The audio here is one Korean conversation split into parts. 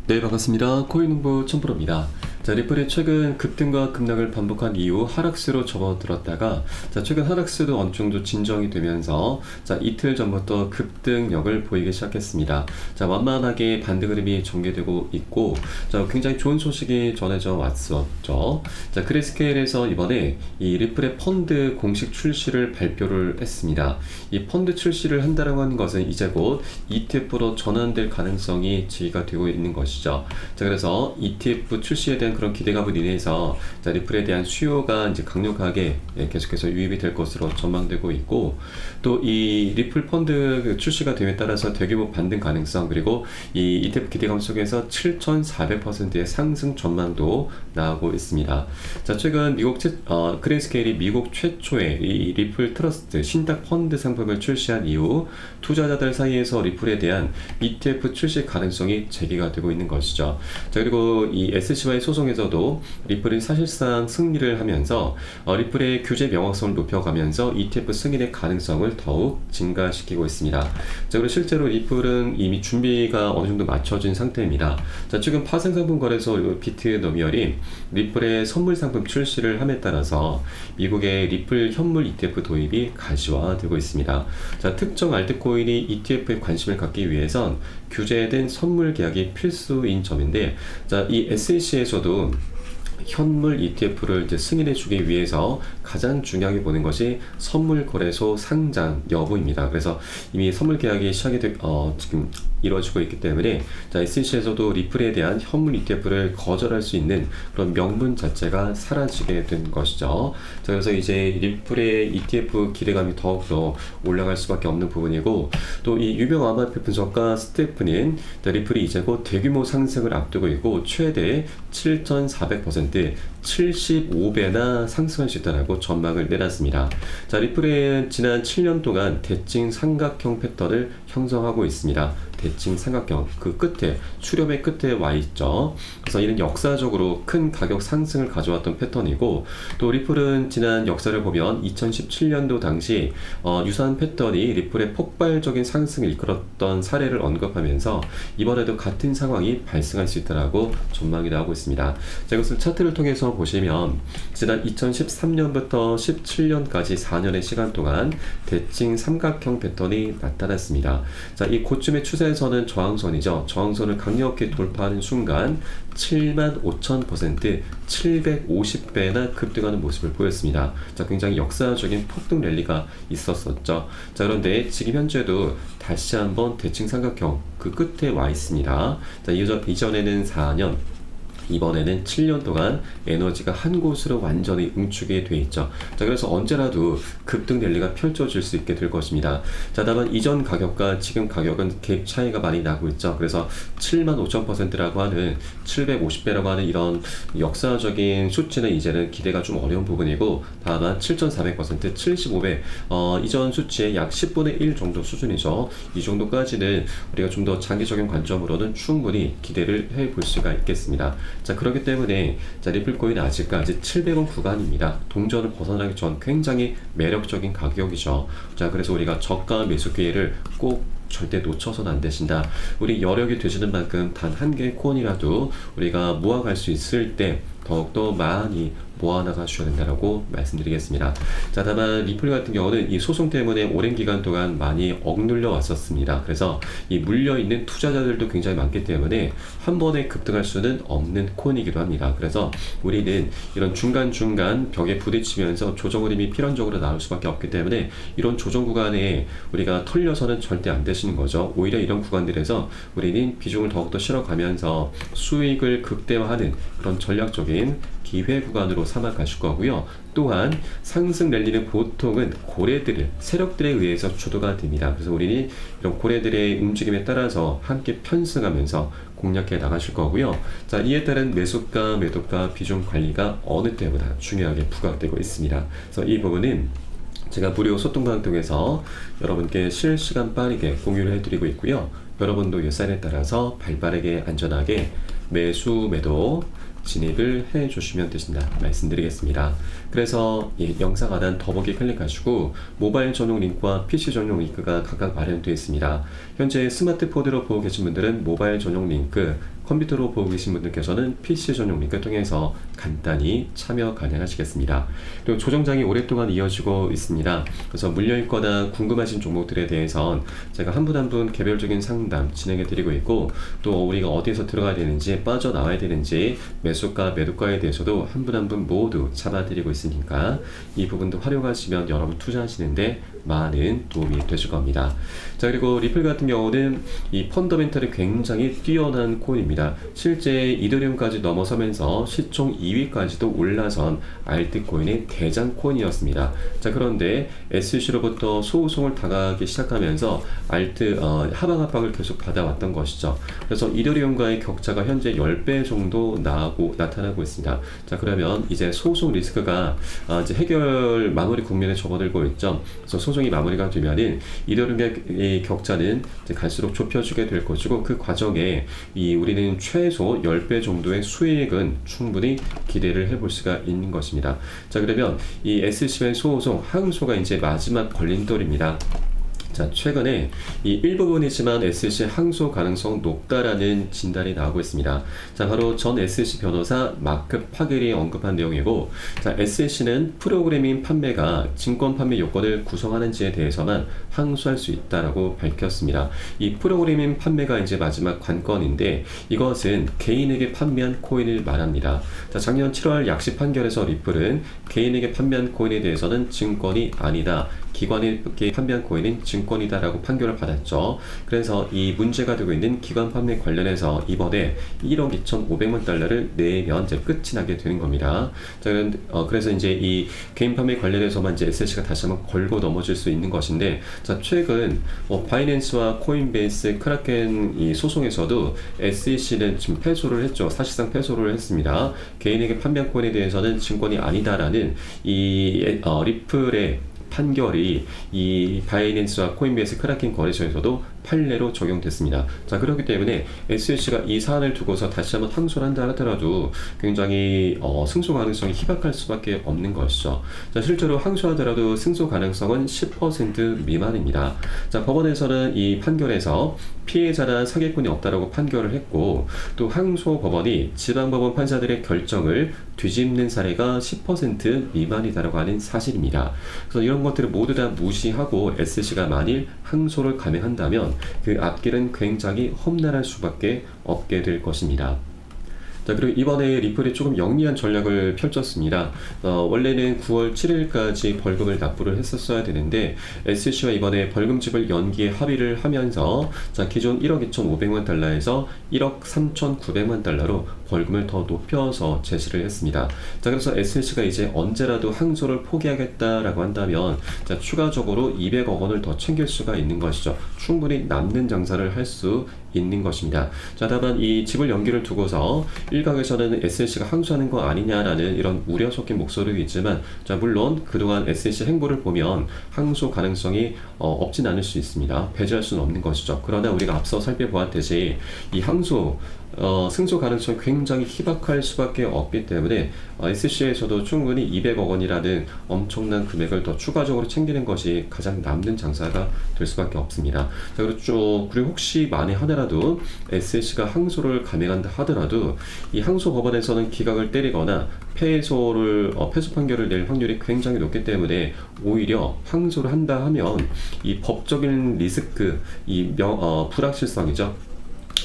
네, 반갑습니다. 코인홍보 첨프로입니다. 자, 리플이 최근 급등과 급락을 반복한 이후 하락세로 접어들었다가 최근 하락세도 어느 정도 진정이 되면서 이틀 전부터 급등력을 보이기 시작했습니다. 완만하게 반등 흐름이 전개되고 있고 굉장히 좋은 소식이 전해져 왔었죠. 크레스케일에서 이번에 이 리플의 펀드 공식 출시를 발표를 했습니다. 이 펀드 출시를 한다고 하는 것은 이제 곧 ETF로 전환될 가능성이 제기가 되고 있는 것이죠. 그래서 ETF 출시에 대한 그런 기대감으로 인해서 리플에 대한 수요가 이제 강력하게 계속해서 유입이 될 것으로 전망되고 있고, 또 이 리플 펀드 출시가 됨에 따라서 대규모 반등 가능성, 그리고 이 ETF 기대감 속에서 7,400%의 상승 전망도 나오고 있습니다. 최근 미국 크레스케일이 미국 최초의 이 리플 트러스트 신탁 펀드 상품을 출시한 이후 투자자들 사이에서 리플에 대한 ETF 출시 가능성이 제기가 되고 있는 것이죠. 그리고 이 SC와의 소송에서도 리플은 사실상 승리를 하면서 리플의 규제 명확성을 높여가면서 ETF 승인의 가능성을 더욱 증가시키고 있습니다. 그리고 실제로 리플은 이미 준비가 어느 정도 맞춰진 상태입니다. 최근 파생상품 거래소 비트노미얼이 리플의 선물 상품 출시를 함에 따라서 미국의 리플 현물 ETF 도입이 가시화되고 있습니다. 특정 알트코인이 ETF에 관심을 갖기 위해선 규제된 선물 계약이 필수인 점인데, 이 SEC에서도 현물 ETF를 이제 승인해주기 위해서 가장 중요하게 보는 것이 선물 거래소 상장 여부입니다. 그래서 이미 선물 계약이 지금 이루어지고 있기 때문에 SEC에서도 리플에 대한 현물 ETF를 거절할 수 있는 그런 명분 자체가 사라지게 된 것이죠. 그래서 이제 리플의 ETF 기대감이 더욱더 올라갈 수밖에 없는 부분이고, 또 이 유명 암호화폐 분석가 스테프는 리플이 이제 곧 대규모 상승을 앞두고 있고 최대 7,400% 75배나 상승할 수 있다고 전망을 내놨습니다. 리플은 지난 7년 동안 대칭 삼각형 패턴을 형성하고 있습니다. 대칭 삼각형, 그 끝에, 수렴의 끝에 와 있죠. 그래서 이는 역사적으로 큰 가격 상승을 가져왔던 패턴이고, 또 리플은 지난 역사를 보면 2017년도 당시 유사한 패턴이 리플의 폭발적인 상승을 이끌었던 사례를 언급하면서 이번에도 같은 상황이 발생할 수 있다고 전망이 나오고 있습니다. 이것을 차트를 통해서 보시면 지난 2013년부터 17년까지 4년의 시간 동안 대칭 삼각형 패턴이 나타났습니다. 이 고점의 추세에서는 저항선이죠. 저항선을 강력히 돌파하는 순간 75,000%, 750배나 급등하는 모습을 보였습니다. 굉장히 역사적인 폭등 랠리가 있었었죠. 그런데 지금 현재도 다시 한번 대칭 삼각형 그 끝에 와 있습니다. 이전에는 4년, 이번에는 7년 동안 에너지가 한 곳으로 완전히 응축이 돼 있죠. 그래서 언제라도 급등 랠리가 펼쳐질 수 있게 될 것입니다. 다만 이전 가격과 지금 가격은 갭 차이가 많이 나고 있죠. 그래서 75,000%라고 하는 750배라고 하는 이런 역사적인 수치는 이제는 기대가 좀 어려운 부분이고, 다만 7,400%, 75배 이전 수치의 약 10분의 1 정도 수준이죠. 이 정도까지는 우리가 좀 더 장기적인 관점으로는 충분히 기대를 해볼 수가 있겠습니다. 그렇기 때문에 리플코인은 아직까지 700원 구간입니다. 동전을 벗어나기 전 굉장히 매력적인 가격이죠. 그래서 우리가 저가 매수 기회를 꼭 절대 놓쳐서는 안 되신다. 우리 여력이 되시는 만큼 단 한 개의 코인이라도 우리가 모아갈 수 있을 때 더욱더 많이 모아나가 주셔야 된다고 말씀드리겠습니다. 다만 리플 같은 경우는 이 소송 때문에 오랜 기간 동안 많이 억눌려 왔었습니다. 그래서 이 물려있는 투자자들도 굉장히 많기 때문에 한 번에 급등할 수는 없는 코인이기도 합니다. 그래서 우리는 이런 중간중간 벽에 부딪히면서 조정 흐름이 필연적으로 나올 수밖에 없기 때문에 이런 조정 구간에 우리가 털려서는 절대 안 되시는 거죠. 오히려 이런 구간들에서 우리는 비중을 더욱더 실어가면서 수익을 극대화하는 그런 전략적인 기회 구간으로 삼아 가실 거고요. 또한 상승 랠리는 보통은 고래들, 세력들에 의해서 주도가 됩니다. 그래서 우리는 이런 고래들의 움직임에 따라서 함께 편승하면서 공략해 나가실 거고요. 이에 따른 매수가, 매도가, 비중 관리가 어느 때보다 중요하게 부각되고 있습니다. 그래서 이 부분은 제가 무료 소통방을 통해서 여러분께 실시간 빠르게 공유를 해드리고 있고요. 여러분도 이 사인에 따라서 발빠르게 안전하게 매수, 매도 진입을 해주시면 되신다 말씀드리겠습니다. 그래서 이 영상 하단 더보기 클릭하시고 모바일 전용 링크와 PC 전용 링크가 각각 마련되어 있습니다. 현재 스마트폰으로 보고 계신 분들은 모바일 전용 링크 컴퓨터로 보고 계신 분들께서는 PC 전용 링크 통해서 간단히 참여 가능하시겠습니다. 그리고 조정장이 오랫동안 이어지고 있습니다. 그래서 물려있거나 궁금하신 종목들에 대해선 제가 한 분 한 분 개별적인 상담 진행해 드리고 있고, 또 우리가 어디에서 들어가야 되는지 빠져나와야 되는지 매수가 매도가에 대해서도 한 분 한 분 모두 잡아드리고 있으니까 이 부분도 활용하시면 여러분 투자하시는데 많은 도움이 되실 겁니다. 자, 그리고 리플 같은 경우는 이 펀더멘털이 굉장히 뛰어난 코인입니다. 실제 이더리움까지 넘어서면서 시총 2위까지도 올라선 알트코인의 대장 코인이었습니다. 자, 그런데 SEC로부터 소송을 당하기 시작하면서 하방 압박을 계속 받아왔던 것이죠. 그래서 이더리움과의 격차가 현재 10배 정도 나타나고 있습니다. 자, 그러면 이제 소송 리스크가 이제 해결 마무리 국면에 접어들고 있죠. 그래서 소송이 마무리가 되면은 이더리움의 격차는 이제 갈수록 좁혀지게 될 것이고, 그 과정에 우리는 최소 10배 정도의 수익은 충분히 기대를 해볼 수가 있는 것입니다. 자, 그러면 이 SEC의 소송 항소가 이제 마지막 걸림돌입니다. 자, 최근에 이 일부분이지만 SEC 항소 가능성 높다라는 진단이 나오고 있습니다. 자, 바로 전 SEC 변호사 마크 파겔이 언급한 내용이고, 자, SEC는 프로그래밍 판매가 증권 판매 요건을 구성하는지에 대해서만 항소할 수 있다라고 밝혔습니다. 이 프로그래밍 판매가 이제 마지막 관건인데, 이것은 개인에게 판매한 코인을 말합니다. 자, 작년 7월 약식 판결에서 리플은 개인에게 판매한 코인에 대해서는 증권이 아니다, 기관에게 판매한 코인은 증권이다라고 판결을 받았죠. 그래서 이 문제가 되고 있는 기관 판매 관련해서 이번에 1억 2,500만 달러를 내면 이제 끝이 나게 되는 겁니다. 자, 그래서 이제 이 개인 판매 관련해서만 이제 SEC가 다시 한번 걸고 넘어질 수 있는 것인데, 자, 최근 바이낸스와 코인베이스, 크라켄 이 소송에서도 SEC는 지금 패소를 했죠. 사실상 패소를 했습니다. 개인에게 판매한 코인에 대해서는 증권이 아니다라는 리플의 판결이 이 바이낸스와 코인베이스, 크라켄 거래소에서도 판례로 적용됐습니다. 자, 그렇기 때문에 SEC가 이 사안을 두고서 다시 한번 항소를 한다 하더라도 굉장히 승소 가능성이 희박할 수밖에 없는 것이죠. 자, 실제로 항소하더라도 승소 가능성은 10% 미만입니다. 자, 법원에서는 이 판결에서 피해자나 사기꾼이 없다라고 판결을 했고, 또 항소 법원이 지방법원 판사들의 결정을 뒤집는 사례가 10% 미만이다라고 하는 사실입니다. 그래서 이런 것들을 모두 다 무시하고 SEC가 만일 항소를 감행한다면 그 앞길은 굉장히 험난할 수밖에 없게 될 것입니다. 자, 그리고 이번에 리플이 조금 영리한 전략을 펼쳤습니다. 원래는 9월 7일까지 벌금을 납부를 했었어야 되는데, SEC와 이번에 벌금집을 연기에 합의를 하면서, 자, 기존 1억 2,500만 달러에서 1억 3,900만 달러로 벌금을 더 높여서 제시를 했습니다. 자, 그래서 SEC가 이제 언제라도 항소를 포기하겠다라고 한다면, 자, 추가적으로 200억 원을 더 챙길 수가 있는 것이죠. 충분히 남는 장사를 할 수 있는 것입니다. 자, 다만 이 집을 연기를 두고서 일각에서는 SEC가 항소하는 거 아니냐라는 이런 우려 섞인 목소리도 있지만, 자, 물론 그동안 SEC 행보를 보면 항소 가능성이 없진 않을 수 있습니다. 배제할 수는 없는 것이죠. 그러나 우리가 앞서 살펴보았듯이 이 항소 승소 가능성이 굉장히 희박할 수밖에 없기 때문에 SEC에서도 충분히 200억 원이라는 엄청난 금액을 더 추가적으로 챙기는 것이 가장 남는 장사가 될 수밖에 없습니다. 자, 그리고 혹시 만에 하더라도 SEC가 항소를 감행한다 하더라도 이 항소 법원에서는 기각을 때리거나 패소 판결을 낼 확률이 굉장히 높기 때문에 오히려 항소를 한다 하면 이 법적인 리스크, 불확실성이죠.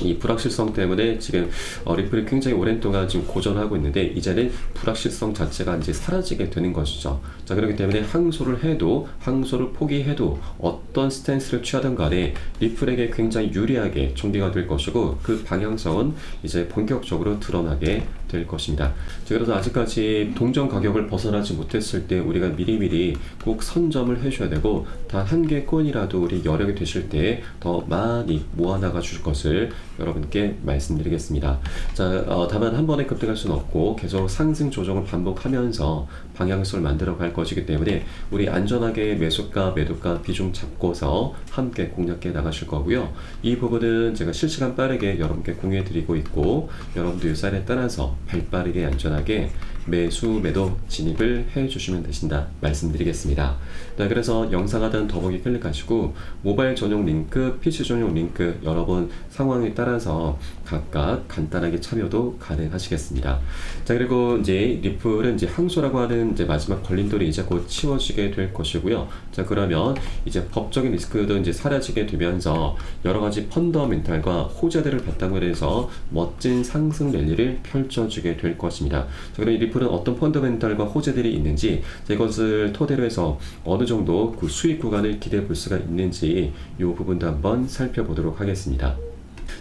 이 불확실성 때문에 지금 리플이 굉장히 오랜 동안 지금 고전하고 있는데, 이제는 불확실성 자체가 이제 사라지게 되는 것이죠. 자, 그렇기 때문에 항소를 포기해도 어떤 스탠스를 취하든 간에 리플에게 굉장히 유리하게 전개가 될 것이고, 그 방향성은 이제 본격적으로 드러나게 될 것입니다. 자, 그래서 아직까지 동전 가격을 벗어나지 못했을 때 우리가 미리미리 꼭 선점을 해줘야 되고, 단 한 개 코인이라도 우리 여력이 되실 때 더 많이 모아나가 주실 것을 여러분께 말씀드리겠습니다. 자, 다만 한 번에 급등할 수는 없고 계속 상승 조정을 반복하면서 방향성을 만들어 갈 것이기 때문에 우리 안전하게 매수가 매도가 비중 잡고서 함께 공략해 나가실 거고요. 이 부분은 제가 실시간 빠르게 여러분께 공유해 드리고 있고, 여러분도 이 사례에 따라서 발빠르게 안전하게 매수 매도 진입을 해 주시면 되신다 말씀드리겠습니다. 네, 그래서 영상 하단 더보기 클릭하시고 모바일 전용 링크, PC 전용 링크 여러 번 상황에 따라 따라서 각각 간단하게 참여도 가능하시겠습니다. 자, 그리고 이제 리플은 이제 항소라고 하는 이제 마지막 걸림돌이 이제 곧 치워지게 될 것이고요. 자, 그러면 이제 법적인 리스크도 이제 사라지게 되면서 여러 가지 펀더멘탈과 호재들을 바탕으로 해서 멋진 상승 랠리를 펼쳐주게 될 것입니다. 자, 그럼 이 리플은 어떤 펀더멘탈과 호재들이 있는지, 자, 이것을 토대로 해서 어느 정도 그 수익 구간을 기대해 볼 수가 있는지 이 부분도 한번 살펴보도록 하겠습니다.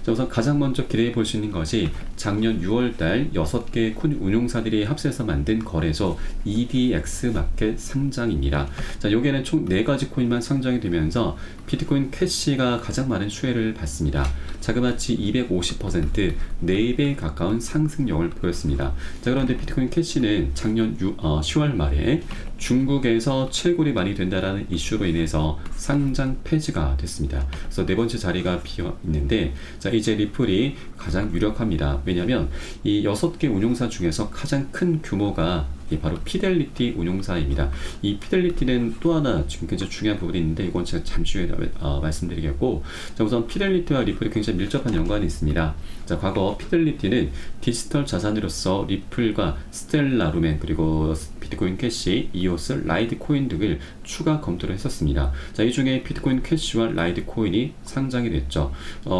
자, 우선 가장 먼저 기대해 볼 수 있는 것이 작년 6월달 6개 코인 운용사들이 합세해서 만든 거래소 EDX 마켓 상장입니다. 자, 여기에는 총 4가지 코인만 상장이 되면서 비트코인 캐시가 가장 많은 수혜를 받습니다. 자그마치 250%, 4배 가까운 상승력을 보였습니다. 자, 그런데 비트코인 캐시는 작년 10월 말에 중국에서 채굴이 많이 된다라는 이슈로 인해서 상장 폐지가 됐습니다. 그래서 4번째 자리가 비어 있는데, 자, 이제 리플이 가장 유력합니다. 왜냐하면 이 6개 운용사 중에서 가장 큰 규모가 바로 피델리티 운용사입니다. 이 피델리티는 또 하나 지금 굉장히 중요한 부분이 있는데, 이건 제가 잠시 후에 말씀드리겠고, 자, 우선 피델리티와 리플이 굉장히 밀접한 연관이 있습니다. 자, 과거 피델리티는 디지털 자산으로서 리플과 스텔라 루멘, 그리고 비트코인 캐시, 이오스, 라이트 코인 등을 추가 검토를 했었습니다. 자, 이 중에 비트코인 캐시와 라이트 코인이 상장이 됐죠.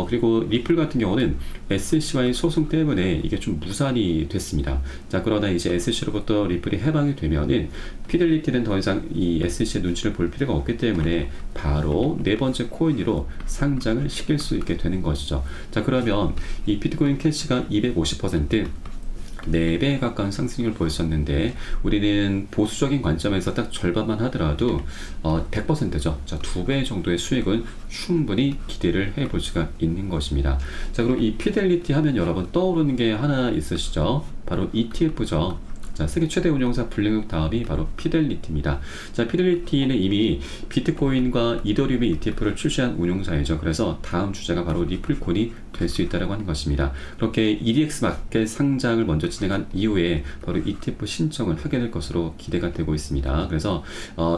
그리고 리플 같은 경우는 SEC와의 소송 때문에 이게 좀 무산이 됐습니다. 자, 그러나 이제 SEC로부터 리플이 해방이 되면은 피델리티는 더 이상 이 SEC의 눈치를 볼 필요가 없기 때문에 바로 4번째 코인으로 상장을 시킬 수 있게 되는 것이죠. 자, 그러면 이 비트코인 캐시가 250%, 4배 가까운 상승률을 보였었는데, 우리는 보수적인 관점에서 딱 절반만 하더라도 100%죠. 자, 2배 정도의 수익은 충분히 기대를 해볼 수가 있는 것입니다. 자, 그리고 이 피델리티 하면 여러분 떠오르는 게 하나 있으시죠? 바로 ETF죠. 자, 세계 최대 운용사 블랙록 다음이 바로 피델리티입니다. 자, 피델리티는 이미 비트코인과 이더리움의 ETF를 출시한 운용사이죠. 그래서 다음 주자가 바로 리플콘이 될 수 있다고 하는 것입니다. 그렇게 EDX 마켓 상장을 먼저 진행한 이후에 바로 ETF 신청을 하게 될 것으로 기대가 되고 있습니다. 그래서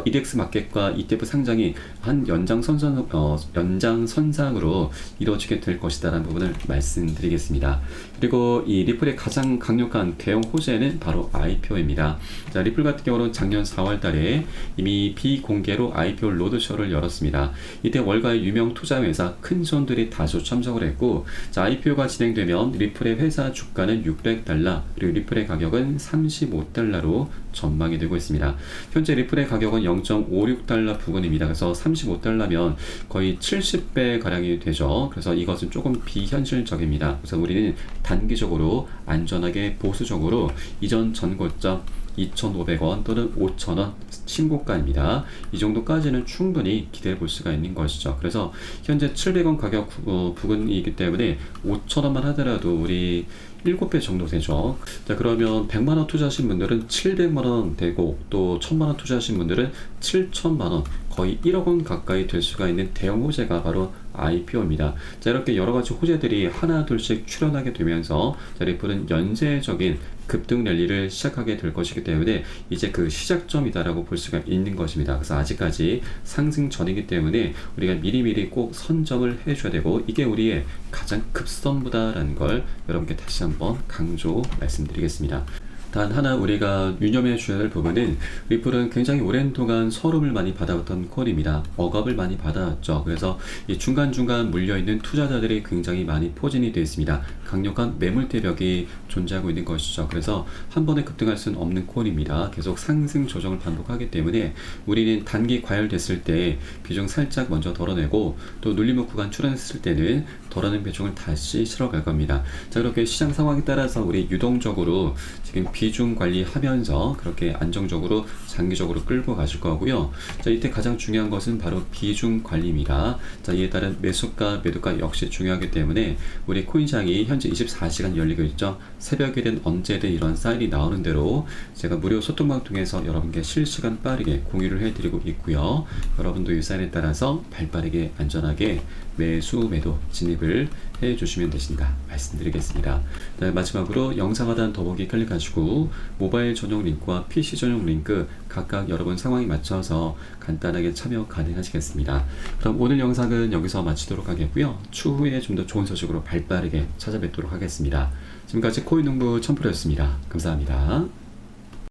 EDX 마켓과 ETF 상장이 한 연장선상으로 이루어지게 될 것이다라는 부분을 말씀드리겠습니다. 그리고 이 리플의 가장 강력한 대형 호재는 바로 IPO입니다. 자, 리플 같은 경우는 작년 4월 달에 이미 비공개로 IPO 로드쇼를 열었습니다. 이때 월가의 유명 투자회사 큰 손들이 다수 참석을 했고, 자, IPO가 진행되면 리플의 회사 주가는 $600, 그리고 리플의 가격은 $35로 전망이 되고 있습니다. 현재 리플의 가격은 $0.56 부근입니다. 그래서 $35면 거의 70배 가량이 되죠. 그래서 이것은 조금 비현실적입니다. 그래서 우리는 단기적으로 안전하게 보수적으로 이전 전고점 2,500원 또는 5,000원 신고가입니다. 이 정도까지는 충분히 기대해 볼 수가 있는 것이죠. 그래서 현재 700원 가격 부근이기 때문에 5,000원만 하더라도 우리 7배 정도 되죠. 자, 그러면 100만원 투자하신 분들은 700만원 되고, 또 1000만원 투자하신 분들은 7천만원, 거의 1억원 가까이 될 수가 있는 대형 호재가 바로 IPO입니다. 자, 이렇게 여러가지 호재들이 하나 둘씩 출현하게 되면서, 자, 리플은 연쇄적인 급등 랠리를 시작하게 될 것이기 때문에 이제 그 시작점이다라고 볼 수가 있는 것입니다. 그래서 아직까지 상승 전이기 때문에 우리가 미리미리 꼭 선점을 해줘야 되고, 이게 우리의 가장 급선무다라는 걸 여러분께 다시 한번 강조 말씀드리겠습니다. 단 하나 우리가 유념해 주셔야 할 부분은, 리플은 굉장히 오랜 동안 서름을 많이 받아왔던 코인입니다. 억압을 많이 받아왔죠. 그래서 이 중간중간 물려있는 투자자들이 굉장히 많이 포진이 되어 있습니다. 강력한 매물대벽이 존재하고 있는 것이죠. 그래서 한 번에 급등할 수는 없는 코인입니다. 계속 상승 조정을 반복하기 때문에 우리는 단기 과열됐을 때 비중 살짝 먼저 덜어내고, 또 눌림목 구간 출현했을 때는 덜어낸 비중을 다시 실어갈 겁니다. 자, 그렇게 시장 상황에 따라서 우리 유동적으로 지금 비중 관리하면서 그렇게 안정적으로 장기적으로 끌고 가실 거고요. 자, 이때 가장 중요한 것은 바로 비중 관리입니다. 자, 이에 따른 매수가 매도가 역시 중요하기 때문에 우리 코인시장이 현재 24시간 열리고 있죠. 새벽이든 언제든 이런 사인이 나오는 대로 제가 무료 소통방 통해서 여러분께 실시간 빠르게 공유를 해드리고 있고요. 여러분도 이 사인에 따라서 발빠르게 안전하게 매수 매도 진입을 해주시면 되신다 말씀드리겠습니다. 자, 마지막으로 영상 하단 더보기 클릭하시고 링크, 모바일 전용 링크와 PC 전용 링크 각각 여러분 상황에 맞춰서 간단하게 참여 가능하시겠습니다. 그럼 오늘 영상은 여기서 마치도록 하겠고요. 추후에 좀 더 좋은 소식으로 발빠르게 찾아뵙도록 하겠습니다. 지금까지 코인농부 첨프로였습니다. 감사합니다.